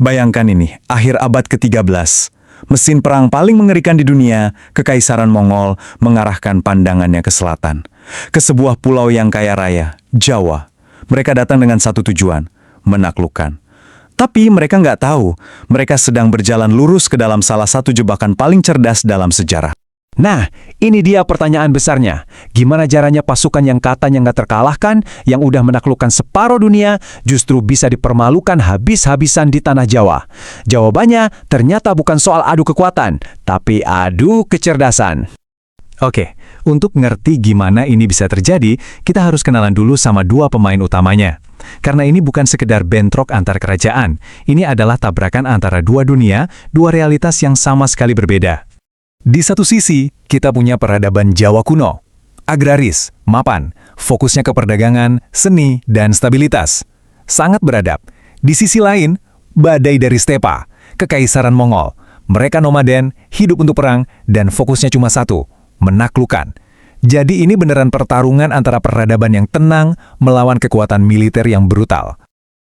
Bayangkan ini, akhir abad ke-13. Mesin perang paling mengerikan di dunia, Kekaisaran Mongol mengarahkan pandangannya ke selatan. Ke sebuah pulau yang kaya raya, Jawa. Mereka datang dengan satu tujuan, menaklukkan. Tapi mereka nggak tahu, mereka sedang berjalan lurus ke dalam salah satu jebakan paling cerdas dalam sejarah. Nah, ini dia pertanyaan besarnya. Gimana caranya pasukan yang katanya nggak terkalahkan, yang udah menaklukkan separuh dunia, justru bisa dipermalukan habis-habisan di tanah Jawa? Jawabannya ternyata bukan soal adu kekuatan, tapi adu kecerdasan. Oke, untuk ngerti gimana ini bisa terjadi, kita harus kenalan dulu sama dua pemain utamanya. Karena ini bukan sekedar bentrok antar kerajaan, ini adalah tabrakan antara dua dunia, dua realitas yang sama sekali berbeda. Di satu sisi, kita punya peradaban Jawa kuno, agraris, mapan, fokusnya ke perdagangan, seni, dan stabilitas. Sangat beradab. Di sisi lain, badai dari stepa, Kekaisaran Mongol. Mereka nomaden, hidup untuk perang, dan fokusnya cuma satu, menaklukkan. Jadi ini beneran pertarungan antara peradaban yang tenang melawan kekuatan militer yang brutal.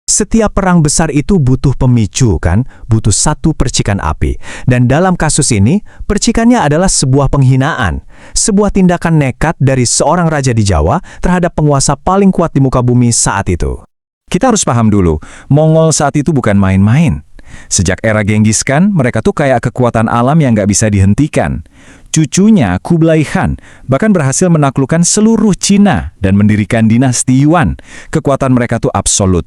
Setiap perang besar itu butuh pemicu, kan? Butuh satu percikan api. Dan dalam kasus ini, percikannya adalah sebuah penghinaan. Sebuah tindakan nekat dari seorang raja di Jawa terhadap penguasa paling kuat di muka bumi saat itu. Kita harus paham dulu, Mongol saat itu bukan main-main. Sejak era Genghis Khan, mereka tuh kayak kekuatan alam yang nggak bisa dihentikan. Cucunya, Kublai Khan, bahkan berhasil menaklukkan seluruh Cina dan mendirikan dinasti Yuan. Kekuatan mereka tuh absolut.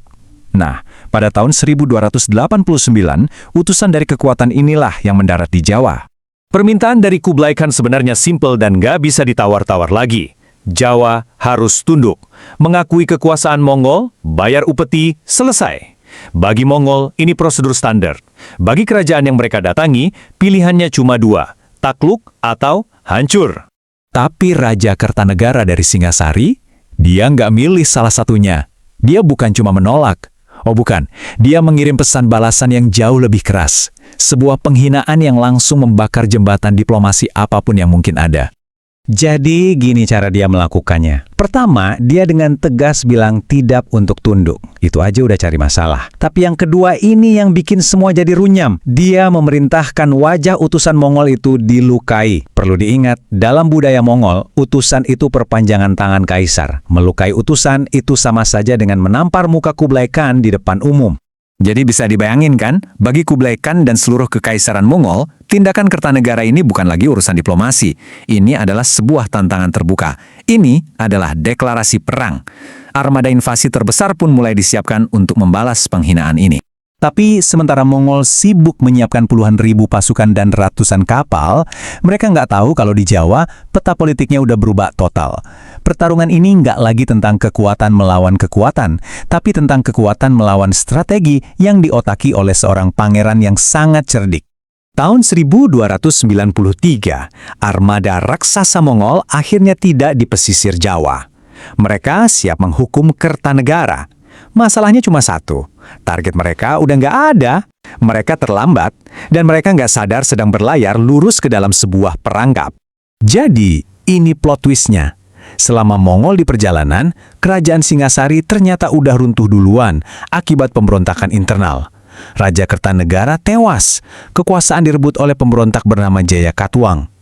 Nah, pada tahun 1289, utusan dari kekuatan inilah yang mendarat di Jawa. Permintaan dari Kublai Khan sebenarnya simpel dan nggak bisa ditawar-tawar lagi. Jawa harus tunduk, mengakui kekuasaan Mongol, bayar upeti, selesai. Bagi Mongol, ini prosedur standar. Bagi kerajaan yang mereka datangi, pilihannya cuma dua, takluk atau hancur. Tapi Raja Kertanegara dari Singasari, dia nggak milih salah satunya. Dia bukan cuma menolak. Oh bukan, dia mengirim pesan balasan yang jauh lebih keras. Sebuah penghinaan yang langsung membakar jembatan diplomasi apapun yang mungkin ada. Jadi gini cara dia melakukannya. Pertama, dia dengan tegas bilang tidak untuk tunduk. Itu aja udah cari masalah. Tapi yang kedua ini yang bikin semua jadi runyam. Dia memerintahkan wajah utusan Mongol itu dilukai. Perlu diingat, dalam budaya Mongol, utusan itu perpanjangan tangan kaisar. Melukai utusan itu sama saja dengan menampar muka Kublai Khan di depan umum. Jadi bisa dibayangin kan, bagi Kublai Khan dan seluruh kekaisaran Mongol, tindakan Kertanegara ini bukan lagi urusan diplomasi. Ini adalah sebuah tantangan terbuka. Ini adalah deklarasi perang. Armada invasi terbesar pun mulai disiapkan untuk membalas penghinaan ini. Tapi sementara Mongol sibuk menyiapkan puluhan ribu pasukan dan ratusan kapal, mereka nggak tahu kalau di Jawa peta politiknya udah berubah total. Pertarungan ini nggak lagi tentang kekuatan melawan kekuatan, tapi tentang kekuatan melawan strategi yang diotaki oleh seorang pangeran yang sangat cerdik. Tahun 1293, armada raksasa Mongol akhirnya tidak di pesisir Jawa. Mereka siap menghukum Kertanegara. Masalahnya cuma satu, target mereka udah nggak ada, mereka terlambat, dan mereka nggak sadar sedang berlayar lurus ke dalam sebuah perangkap. Jadi, ini plot twistnya. Selama Mongol di perjalanan, kerajaan Singasari ternyata udah runtuh duluan akibat pemberontakan internal. Raja Kertanegara tewas, kekuasaan direbut oleh pemberontak bernama Jaya Katuang.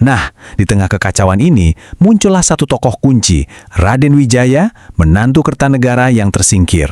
Nah, di tengah kekacauan ini, muncullah satu tokoh kunci, Raden Wijaya, menantu Kertanegara yang tersingkir.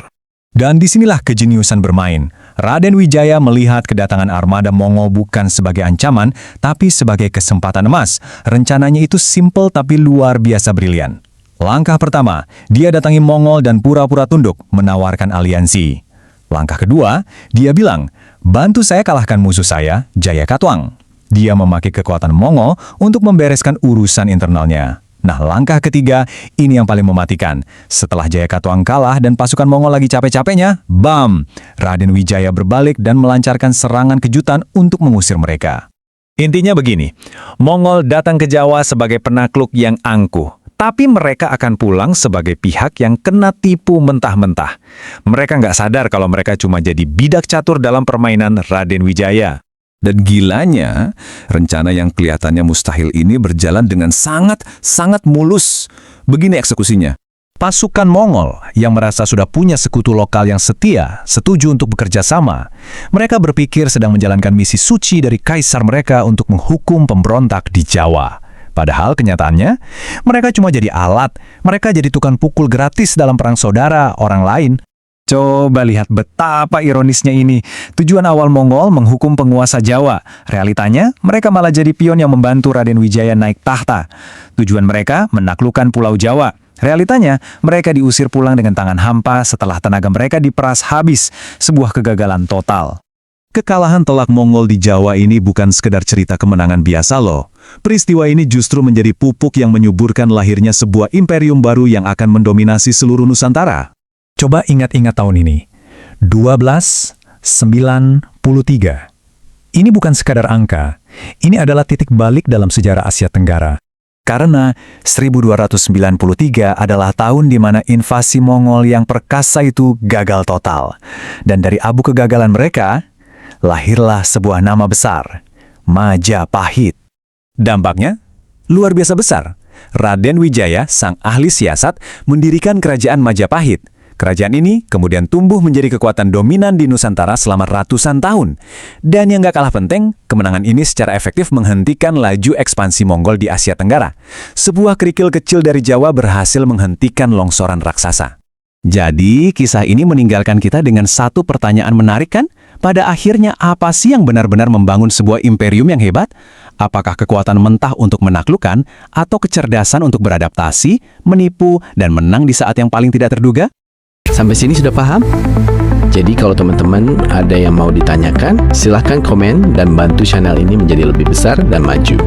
Dan disinilah kejeniusan bermain. Raden Wijaya melihat kedatangan armada Mongol bukan sebagai ancaman, tapi sebagai kesempatan emas. Rencananya itu simpel tapi luar biasa brilian. Langkah pertama, dia datangi Mongol dan pura-pura tunduk, menawarkan aliansi. Langkah kedua, dia bilang, bantu saya kalahkan musuh saya, Jaya Katuang. Dia memakai kekuatan Mongol untuk membereskan urusan internalnya. Nah, langkah ketiga, ini yang paling mematikan. Setelah Jaya Katuang kalah dan pasukan Mongol lagi capek-capeknya, bam! Raden Wijaya berbalik dan melancarkan serangan kejutan untuk mengusir mereka. Intinya begini, Mongol datang ke Jawa sebagai penakluk yang angkuh. Tapi mereka akan pulang sebagai pihak yang kena tipu mentah-mentah. Mereka nggak sadar kalau mereka cuma jadi bidak catur dalam permainan Raden Wijaya. Dan gilanya, rencana yang kelihatannya mustahil ini berjalan dengan sangat mulus. Begini eksekusinya. Pasukan Mongol yang merasa sudah punya sekutu lokal yang setia, setuju untuk bekerja sama. Mereka berpikir sedang menjalankan misi suci dari kaisar mereka untuk menghukum pemberontak di Jawa. Padahal kenyataannya, mereka cuma jadi alat, mereka jadi tukang pukul gratis dalam perang saudara orang lain. Coba lihat betapa ironisnya ini. Tujuan awal Mongol menghukum penguasa Jawa. Realitanya, mereka malah jadi pion yang membantu Raden Wijaya naik tahta. Tujuan mereka menaklukkan Pulau Jawa. Realitanya, mereka diusir pulang dengan tangan hampa setelah tenaga mereka diperas habis, sebuah kegagalan total. Kekalahan telak Mongol di Jawa ini bukan sekedar cerita kemenangan biasa loh. Peristiwa ini justru menjadi pupuk yang menyuburkan lahirnya sebuah imperium baru yang akan mendominasi seluruh Nusantara. Coba ingat-ingat tahun ini. 1293. Ini bukan sekadar angka. Ini adalah titik balik dalam sejarah Asia Tenggara. Karena 1293 adalah tahun di mana invasi Mongol yang perkasa itu gagal total. Dan dari abu kegagalan mereka, lahirlah sebuah nama besar, Majapahit. Dampaknya luar biasa besar. Raden Wijaya, sang ahli siasat, mendirikan kerajaan Majapahit. Kerajaan ini kemudian tumbuh menjadi kekuatan dominan di Nusantara selama ratusan tahun. Dan yang gak kalah penting, kemenangan ini secara efektif menghentikan laju ekspansi Mongol di Asia Tenggara. Sebuah kerikil kecil dari Jawa berhasil menghentikan longsoran raksasa. Jadi, kisah ini meninggalkan kita dengan satu pertanyaan menarik kan? Pada akhirnya, apa sih yang benar-benar membangun sebuah imperium yang hebat? Apakah kekuatan mentah untuk menaklukkan, atau kecerdasan untuk beradaptasi, menipu, dan menang di saat yang paling tidak terduga? Sampai sini sudah paham? Jadi kalau teman-teman ada yang mau ditanyakan, silahkan komen dan bantu channel ini menjadi lebih besar dan maju.